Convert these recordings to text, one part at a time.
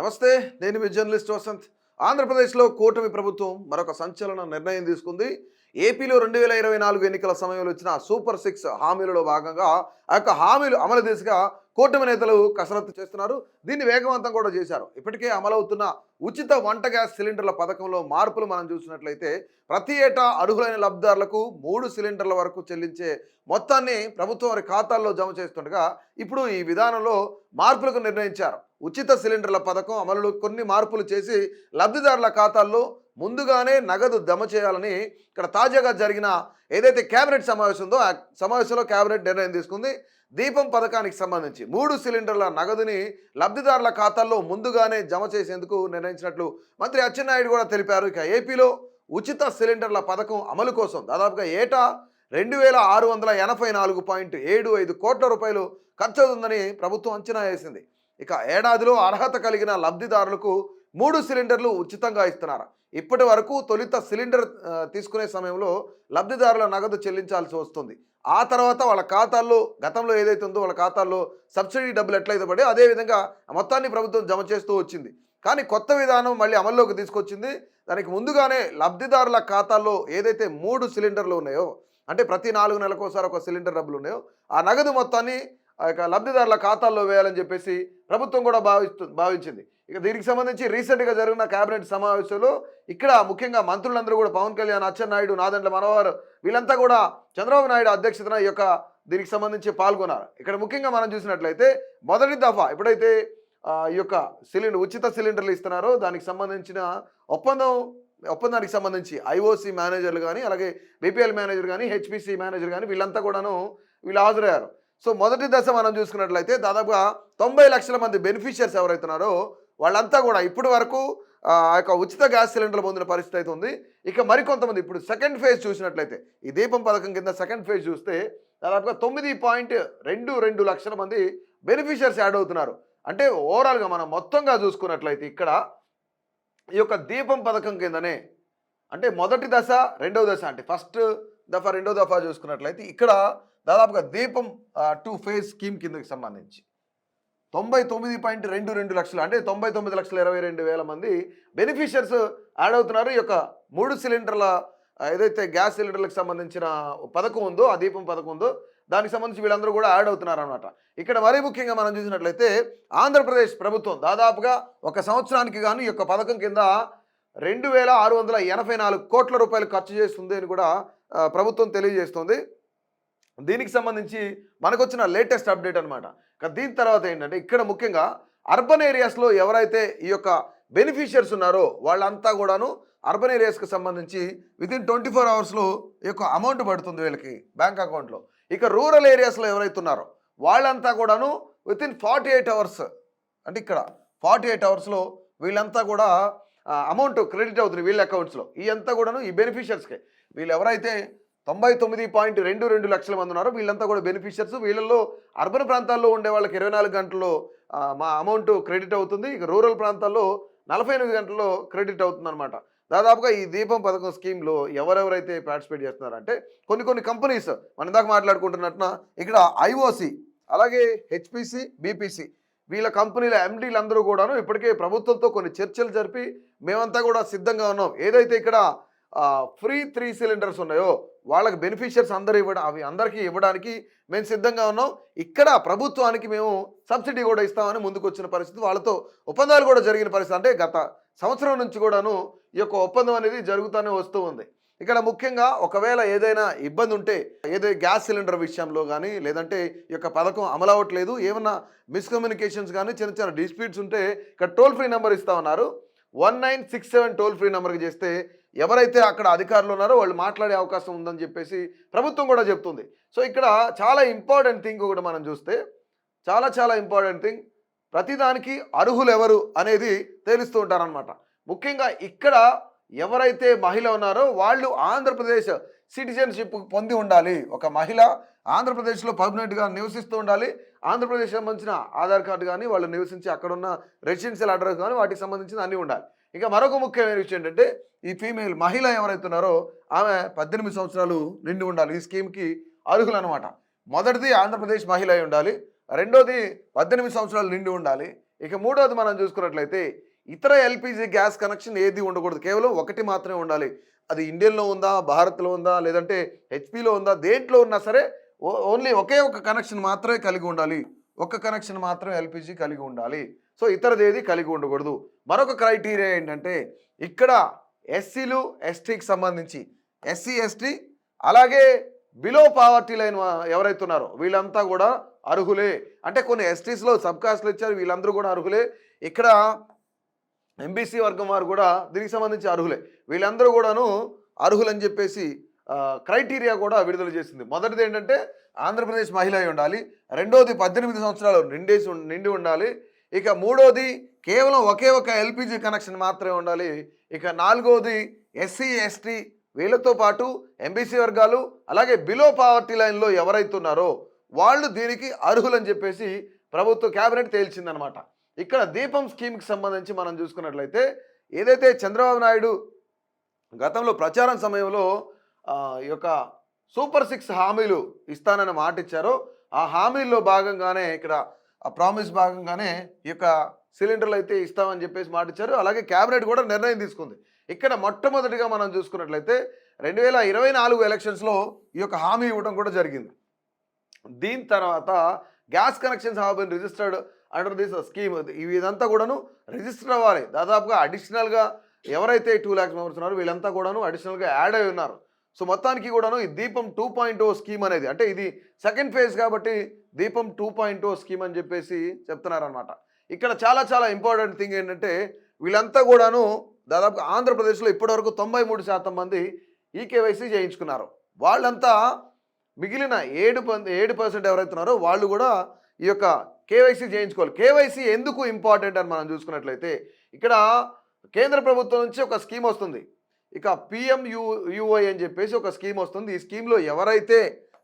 నమస్తే. నేను మీ జర్నలిస్ట్ వసంత్. ఆంధ్రప్రదేశ్లో కూటమి ప్రభుత్వం మరొక సంచలన నిర్ణయం తీసుకుంది. ఏపీలో 2024 ఎన్నికల సమయంలో ఇచ్చిన సూపర్ 6 హామీలలో భాగంగా ఆ యొక్క హామీలు అమలు దిశగా కూటమి నేతలు కసరత్తు చేస్తున్నారు. దీన్ని వేగవంతం కూడా చేశారు. ఇప్పటికే అమలవుతున్న ఉచిత వంట గ్యాస్ సిలిండర్ల పథకంలో మార్పులు మనం చూసినట్లయితే ప్రతి ఏటా అర్హులైన లబ్ధిదారులకు 3 సిలిండర్ల వరకు చెల్లించే మొత్తాన్ని ప్రభుత్వం వారి ఖాతాల్లో జమ చేస్తుండగా ఇప్పుడు ఈ విధానంలో మార్పులకు నిర్ణయించారు. ఉచిత సిలిండర్ల పథకం అమలులో కొన్ని మార్పులు చేసి లబ్ధిదారుల ఖాతాల్లో ముందుగానే నగదు జమ చేయాలని ఇక్కడ తాజాగా జరిగిన ఏదైతే కేబినెట్ సమావేశం ఉందో ఆ సమావేశంలో కేబినెట్ నిర్ణయం తీసుకుంది. దీపం పథకానికి సంబంధించి 3 సిలిండర్ల నగదుని లబ్ధిదారుల ఖాతాల్లో ముందుగానే జమ చేసేందుకు నిర్ణయించినట్లు మంత్రి అచ్చెన్నాయుడు కూడా తెలిపారు. ఇక ఏపీలో ఉచిత సిలిండర్ల పథకం అమలు కోసం దాదాపుగా ఏటా 2684.75 కోట్ల రూపాయలు ఖర్చు అవుతుందని ప్రభుత్వం అంచనా వేసింది. ఇక ఏడాదిలో అర్హత కలిగిన లబ్ధిదారులకు 3 సిలిండర్లు ఉచితంగా ఇస్తున్నారు. ఇప్పటి వరకు తొలుత సిలిండర్ తీసుకునే సమయంలో లబ్ధిదారుల నగదు చెల్లించాల్సి వస్తుంది. ఆ తర్వాత వాళ్ళ ఖాతాల్లో గతంలో ఏదైతే ఉందో వాళ్ళ ఖాతాల్లో సబ్సిడీ డబ్బులు ఎట్లయితే పడే అదేవిధంగా మొత్తాన్ని ప్రభుత్వం జమ చేస్తూ వచ్చింది. కానీ కొత్త విధానం మళ్ళీ అమల్లోకి తీసుకొచ్చింది. దానికి ముందుగానే లబ్ధిదారుల ఖాతాల్లో ఏదైతే 3 సిలిండర్లు ఉన్నాయో అంటే ప్రతి 4 నెలలకోసారి ఒక సిలిండర్ డబ్బులు ఉన్నాయో ఆ నగదు మొత్తాన్ని ఆ యొక్క లబ్ధిదారుల ఖాతాల్లో వేయాలని చెప్పేసి ప్రభుత్వం కూడా భావించింది. ఇక దీనికి సంబంధించి రీసెంట్గా జరిగిన కేబినెట్ సమావేశంలో ఇక్కడ ముఖ్యంగా మంత్రులందరూ కూడా పవన్ కళ్యాణ్, అచ్చెన్నాయుడు, నాదెండ్ల మనోహర్ వీళ్ళంతా కూడా చంద్రబాబు నాయుడు అధ్యక్షతన ఈ యొక్క దీనికి సంబంధించి పాల్గొన్నారు. ఇక్కడ ముఖ్యంగా మనం చూసినట్లయితే మొదటి దఫా ఎప్పుడైతే ఈ యొక్క ఉచిత సిలిండర్లు ఇస్తున్నారో దానికి సంబంధించిన ఒప్పందానికి సంబంధించి ఐఓసి మేనేజర్లు కానీ అలాగే బీపీఎల్ మేనేజర్ కానీ హెచ్పిసి మేనేజర్ కానీ వీళ్ళంతా కూడాను వీళ్ళు హాజరయ్యారు. సో మొదటి దశ మనం చూసుకున్నట్లయితే దాదాపుగా 90 లక్షల మంది బెనిఫిషియర్స్ ఎవరైతున్నారో వాళ్ళంతా కూడా ఇప్పటి వరకు ఆ యొక్క ఉచిత గ్యాస్ సిలిండర్లు పొందిన పరిస్థితి అయితే ఉంది. ఇక మరికొంతమంది ఇప్పుడు సెకండ్ ఫేజ్ చూసినట్లయితే ఈ దీపం పథకం కింద సెకండ్ ఫేజ్ చూస్తే దాదాపుగా 9.22 లక్షల మంది బెనిఫిషియర్స్ యాడ్ అవుతున్నారు. అంటే ఓవరాల్గా మనం మొత్తంగా చూసుకున్నట్లయితే ఇక్కడ ఈ యొక్క దీపం పథకం కిందనే అంటే మొదటి దశ రెండవ దశ అంటే ఫస్ట్ దఫా రెండో దఫా చూసుకున్నట్లయితే ఇక్కడ దాదాపుగా దీపం 2 ఫేజ్ స్కీమ్ కిందకి సంబంధించి 99.22 లక్షలు అంటే 99,22,000 మంది బెనిఫిషియర్స్ యాడ్ అవుతున్నారు. ఈ యొక్క 3 సిలిండర్ల ఏదైతే గ్యాస్ సిలిండర్లకు సంబంధించిన పథకం ఉందో ఆ దీపం పథకం ఉందో దానికి సంబంధించి వీళ్ళందరూ కూడా యాడ్ అవుతున్నారు అనమాట. ఇక్కడ మరీ ముఖ్యంగా మనం చూసినట్లయితే ఆంధ్రప్రదేశ్ ప్రభుత్వం దాదాపుగా ఒక సంవత్సరానికి గాను ఈ యొక్క పథకం కింద 2,684 కోట్ల రూపాయలు ఖర్చు చేస్తుంది అని కూడా ప్రభుత్వం తెలియజేస్తుంది. దీనికి సంబంధించి మనకు వచ్చిన లేటెస్ట్ అప్డేట్ అనమాట. దీని తర్వాత ఏంటంటే ఇక్కడ ముఖ్యంగా అర్బన్ ఏరియాస్లో ఎవరైతే ఈ యొక్క బెనిఫిషియర్స్ ఉన్నారో వాళ్ళంతా కూడాను అర్బన్ ఏరియాస్కి సంబంధించి వితిన్ 24 అవర్స్లో ఈ యొక్క అమౌంట్ పడుతుంది వీళ్ళకి బ్యాంక్ అకౌంట్లో. ఇక రూరల్ ఏరియాస్లో ఎవరైతే ఉన్నారో వాళ్ళంతా కూడాను వితిన్ 48 అవర్స్ అంటే ఇక్కడ 48 అవర్స్లో వీళ్ళంతా కూడా అమౌంట్ క్రెడిట్ అవుతుంది వీళ్ళ అకౌంట్స్లో. ఈ అంతా కూడాను ఈ బెనిఫిషియర్స్కే వీళ్ళు ఎవరైతే 99.22 లక్షల మంది ఉన్నారో వీళ్ళంతా కూడా బెనిఫిషియర్స్. వీళ్ళల్లో అర్బన్ ప్రాంతాల్లో ఉండే వాళ్ళకి 24 గంటల్లో మా అమౌంట్ క్రెడిట్ అవుతుంది. ఇక రూరల్ ప్రాంతాల్లో 48 గంటల్లో క్రెడిట్ అవుతుంది అనమాట. దాదాపుగా ఈ దీపం పథకం స్కీమ్లో ఎవరెవరైతే పార్టిసిపేట్ చేస్తున్నారంటే కొన్ని కంపెనీస్ మనం ఇందాక మాట్లాడుకుంటున్నట్టున ఇక్కడ ఐఓసి అలాగే హెచ్పిసి బీపీసీ వీళ్ళ కంపెనీల ఎండీలందరూ కూడాను ఇప్పటికే ప్రభుత్వంతో కొన్ని చర్చలు జరిపి మేమంతా కూడా సిద్ధంగా ఉన్నాం. ఏదైతే ఇక్కడ ఫ్రీ 3 సిలిండర్స్ ఉన్నాయో వాళ్ళకి బెనిఫిషియర్స్ అవి అందరికీ ఇవ్వడానికి మేము సిద్ధంగా ఉన్నాం. ఇక్కడ ప్రభుత్వానికి మేము సబ్సిడీ కూడా ఇస్తామని ముందుకు వచ్చిన పరిస్థితి, వాళ్ళతో ఒప్పందాలు కూడా జరిగిన పరిస్థితి. అంటే గత సంవత్సరం నుంచి కూడాను ఈ యొక్క ఒప్పందం అనేది జరుగుతూనే వస్తూ ఉంది. ఇక్కడ ముఖ్యంగా ఒకవేళ ఏదైనా ఇబ్బంది ఉంటే ఏదైనా గ్యాస్ సిలిండర్ విషయంలో కానీ లేదంటే ఈ యొక్క పథకం అమలు అవ్వట్లేదు ఏమన్నా మిస్కమ్యూనికేషన్స్ కానీ చిన్న డిస్ప్యూట్స్ ఉంటే ఇక్కడ టోల్ ఫ్రీ నెంబర్ ఇస్తా ఉన్నారు. 1967 టోల్ ఫ్రీ నెంబర్కి చేస్తే ఎవరైతే అక్కడ అధికారులు ఉన్నారో వాళ్ళు మాట్లాడే అవకాశం ఉందని చెప్పేసి ప్రభుత్వం కూడా చెప్తుంది. సో ఇక్కడ చాలా ఇంపార్టెంట్ థింగ్ ఒకటి మనం చూస్తే చాలా ఇంపార్టెంట్ థింగ్ ప్రతిదానికి అర్హులు ఎవరు అనేది తేలుస్తూ ఉంటారనమాట. ముఖ్యంగా ఇక్కడ ఎవరైతే మహిళ ఉన్నారో వాళ్ళు ఆంధ్రప్రదేశ్ సిటిజన్షిప్ పొంది ఉండాలి. ఒక మహిళ ఆంధ్రప్రదేశ్లో పర్మనెంట్గా నివసిస్తూ ఉండాలి. ఆంధ్రప్రదేశ్ సంబంధించిన ఆధార్ కార్డు కానీ వాళ్ళు నివసించి అక్కడున్న రెసిడెన్షియల్ అడ్రస్ కానీ వాటికి సంబంధించిన అన్నీ ఉండాలి. ఇక మరొక ముఖ్యమైన విషయం ఏంటంటే ఈ ఫీమేల్ మహిళ ఎవరైతే ఉన్నారో ఆమె 18 సంవత్సరాలు నిండి ఉండాలి. ఈ స్కీమ్కి అర్హులు అనమాట. మొదటిది ఆంధ్రప్రదేశ్ మహిళ అయి ఉండాలి, రెండోది 18 సంవత్సరాలు నిండి ఉండాలి, ఇక మూడోది మనం చూసుకున్నట్లయితే ఇతర ఎల్పిజి గ్యాస్ కనెక్షన్ ఏది ఉండకూడదు, కేవలం ఒకటి మాత్రమే ఉండాలి. అది ఇండియన్లో ఉందా, భారత్లో ఉందా, లేదంటే హెచ్పిలో ఉందా, దేంట్లో ఉన్నా సరే ఓన్లీ ఒకే ఒక కనెక్షన్ మాత్రమే కలిగి ఉండాలి. ఒక్క కనెక్షన్ మాత్రం ఎల్పిజి కలిగి ఉండాలి. సో ఇతరది ఏది కలిగి ఉండకూడదు. మరొక క్రైటీరియా ఏంటంటే ఇక్కడ ఎస్సీలు ఎస్టీకి సంబంధించి ఎస్సీ ఎస్టీ అలాగే బిలో పావర్టీ లైన్ ఎవరైతే ఉన్నారో వీళ్ళంతా కూడా అర్హులే. అంటే కొన్ని ఎస్టీస్లో సబ్ కాస్ట్లు ఇచ్చారు, వీళ్ళందరూ కూడా అర్హులే. ఇక్కడ ఎంబీసీ వర్గం వారు కూడా దీనికి సంబంధించి అర్హులే. వీళ్ళందరూ కూడాను అర్హులని చెప్పేసి క్రైటీరియా కూడా విడుదల చేసింది. మొదటిది ఏంటంటే ఆంధ్రప్రదేశ్ మహిళ అయి ఉండాలి. రెండోది 18 సంవత్సరాలు నిండి ఉండాలి. ఇక మూడోది కేవలం ఒకే ఒక ఎల్పిజి కనెక్షన్ మాత్రమే ఉండాలి. ఇక నాలుగోది ఎస్సీ ఎస్టీ వీళ్ళతో పాటు ఎంబీసీ వర్గాలు అలాగే బిలో పావర్టీ లైన్లో ఎవరైతే ఉన్నారో వాళ్ళు దీనికి అర్హులని చెప్పేసి ప్రభుత్వ క్యాబినెట్ తేల్చిందనమాట. ఇక్కడ దీపం స్కీమ్కి సంబంధించి మనం చూసుకున్నట్లయితే ఏదైతే చంద్రబాబు నాయుడు గతంలో ప్రచారం సమయంలో ఈ యొక్క సూపర్ 6 హామీలు ఇస్తానని మాట ఇచ్చారో ఆ హామీల్లో భాగంగానే ఇక్కడ ఆ ప్రామిస్ భాగంగానే ఈ యొక్క సిలిండర్లు అయితే ఇస్తామని చెప్పేసి మాట ఇచ్చారు. అలాగే క్యాబినెట్ కూడా నిర్ణయం తీసుకుంది. ఇక్కడ మొట్టమొదటిగా మనం చూసుకున్నట్లయితే 2024 ఎలక్షన్స్లో ఈ యొక్క హామీ ఇవ్వడం కూడా జరిగింది. దీని తర్వాత gas connections have been registered under this scheme. ఇదంతా కూడాను రిజిస్టర్ అవ్వాలి. దాదాపుగా అడిషనల్గా ఎవరైతే 2 lakhs మెంబర్స్ ఉన్నారో వీళ్ళంతా కూడాను అడిషనల్గా యాడ్ అయి ఉన్నారు. సో మొత్తానికి కూడాను ఈ దీపం 2.0 స్కీమ్ అనేది అంటే ఇది సెకండ్ ఫేజ్ కాబట్టి దీపం 2.0 స్కీమ్ అని చెప్పేసి చెప్తున్నారనమాట. ఇక్కడ చాలా చాలా ఇంపార్టెంట్ థింగ్ ఏంటంటే వీళ్ళంతా కూడాను దాదాపు ఆంధ్రప్రదేశ్లో ఇప్పటివరకు 93% మంది ఈకేవైసీ చేయించుకున్నారు. వాళ్ళంతా మిగిలిన 7% ఎవరైతే ఉన్నారో వాళ్ళు కూడా ఈ యొక్క కేవైసీ చేయించుకోవాలి. కేవైసీ ఎందుకు ఇంపార్టెంట్ అని మనం చూసుకున్నట్లయితే ఇక్కడ కేంద్ర ప్రభుత్వం నుంచి ఒక స్కీమ్ వస్తుంది. ఇక PMUY అని చెప్పేసి ఒక స్కీమ్ వస్తుంది. ఈ స్కీమ్లో ఎవరైతే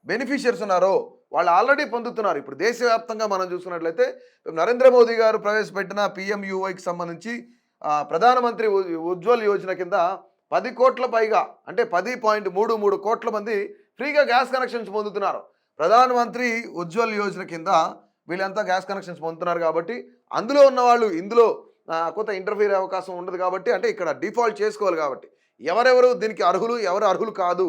బెనిఫిషియర్స్ ఉన్నారో వాళ్ళు ఆల్రెడీ పొందుతున్నారు. ఇప్పుడు దేశవ్యాప్తంగా మనం చూసుకున్నట్లయితే నరేంద్ర మోదీ గారు ప్రవేశపెట్టిన PMUYకి సంబంధించి ప్రధానమంత్రి ఉజ్వల్ యోజన కింద 10 కోట్ల పైగా అంటే 10.33 కోట్ల మంది ఫ్రీగా గ్యాస్ కనెక్షన్స్ పొందుతున్నారు. ప్రధానమంత్రి ఉజ్వల్ యోజన కింద వీళ్ళంతా గ్యాస్ కనెక్షన్స్ పొందుతున్నారు కాబట్టి అందులో ఉన్న వాళ్ళు ఇందులో కొత్త ఇంటర్ఫీర్ అయ్యే అవకాశం ఉండదు కాబట్టి అంటే ఇక్కడ డిఫాల్ట్ చేసుకోవాలి కాబట్టి ఎవరెవరు దీనికి అర్హులు ఎవరు అర్హులు కాదు,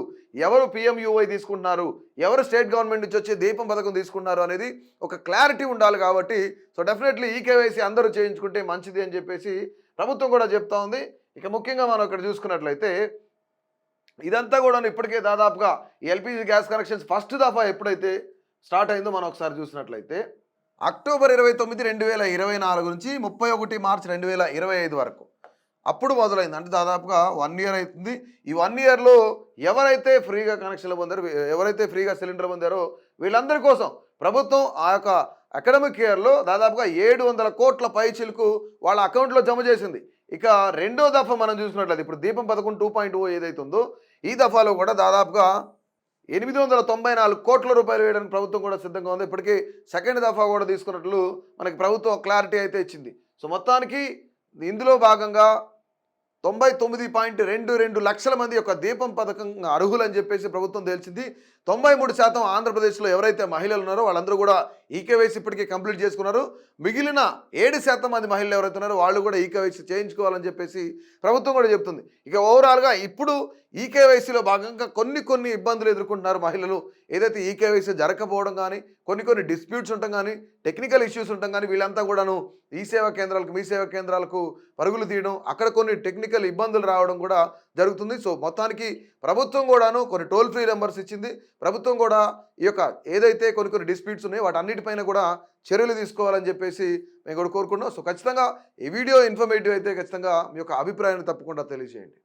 ఎవరు PMUY తీసుకుంటున్నారు, ఎవరు స్టేట్ గవర్నమెంట్ నుంచి వచ్చే దీపం పథకం తీసుకుంటున్నారు అనేది ఒక క్లారిటీ ఉండాలి కాబట్టి సో డెఫినెట్లీ ఈకేవైసీ అందరూ చేయించుకుంటే మంచిది అని చెప్పేసి ప్రభుత్వం కూడా చెప్తా ఉంది. ఇక ముఖ్యంగా మనం ఇక్కడ చూసుకున్నట్లయితే ఇదంతా కూడా ఇప్పటికే దాదాపుగా ఎల్పిజి గ్యాస్ కనెక్షన్స్ ఫస్ట్ దఫా ఎప్పుడైతే స్టార్ట్ అయిందో మనం ఒకసారి చూసినట్లయితే అక్టోబర్ 29, 2024 నుంచి 31 మార్చి 2025 వరకు అప్పుడు మొదలైంది. అంటే దాదాపుగా 1 year అవుతుంది. ఈ 1 yearలో ఎవరైతే ఫ్రీగా కనెక్షన్లు పొందారో ఎవరైతే ఫ్రీగా సిలిండర్ పొందారో వీళ్ళందరి కోసం ప్రభుత్వం ఆ యొక్క అకాడమిక్ ఇయర్లో దాదాపుగా 700 కోట్ల పైచిలకు వాళ్ళ అకౌంట్లో జమ చేసింది. ఇక రెండో దఫా మనం చూసుకున్నట్లయితే ఇప్పుడు దీపం పథకం 2.0 ఏదైతే ఉందో ఈ దఫాలో కూడా దాదాపుగా 894 కోట్ల రూపాయలు వేయడానికి ప్రభుత్వం కూడా సిద్ధంగా ఉంది. ఇప్పటికీ సెకండ్ దఫా కూడా తీసుకున్నట్లు మనకి ప్రభుత్వం క్లారిటీ అయితే ఇచ్చింది. సో మొత్తానికి ఇందులో భాగంగా 99.22 లక్షల మంది యొక్క దీపం పథకం అర్హులని చెప్పేసి ప్రభుత్వం తేల్చింది. 93% ఆంధ్రప్రదేశ్లో ఎవరైతే మహిళలు ఉన్నారో వాళ్ళందరూ కూడా ఈకేవైసీ ఇప్పటికీ కంప్లీట్ చేసుకున్నారు. మిగిలిన 7% మంది మహిళలు ఎవరైతే ఉన్నారో వాళ్ళు కూడా ఈకేవైసీ చేయించుకోవాలని చెప్పేసి ప్రభుత్వం కూడా చెప్తుంది. ఇక ఓవరాల్గా ఇప్పుడు ఈకేవైసీలో భాగంగా కొన్ని ఇబ్బందులు ఎదుర్కొంటున్నారు మహిళలు. ఏదైతే ఈకేవైసీ జరగకపోవడం కానీ కొన్ని డిస్ప్యూట్స్ ఉండటం కానీ టెక్నికల్ ఇష్యూస్ ఉండటం కానీ వీళ్ళంతా కూడాను ఈ సేవా కేంద్రాలకు మీ సేవా కేంద్రాలకు పరుగులు తీయడం అక్కడ కొన్ని టెక్నికల్ ఇబ్బందులు రావడం కూడా జరుగుతుంది. సో మొత్తానికి ప్రభుత్వం కూడాను కొన్ని టోల్ ఫ్రీ నెంబర్స్ ఇచ్చింది. ప్రభుత్వం కూడా ఈ యొక్క ఏదైతే కొన్ని డిస్ప్యూట్స్ ఉన్నాయో వాటన్నిటిపైన కూడా చర్యలు తీసుకోవాలని చెప్పేసి మేము కూడా కోరుకుంటున్నాం. సో ఖచ్చితంగా ఈ వీడియో ఇన్ఫర్మేటివ్ అయితే ఖచ్చితంగా మీ యొక్క అభిప్రాయాన్ని తప్పకుండా తెలియజేయండి.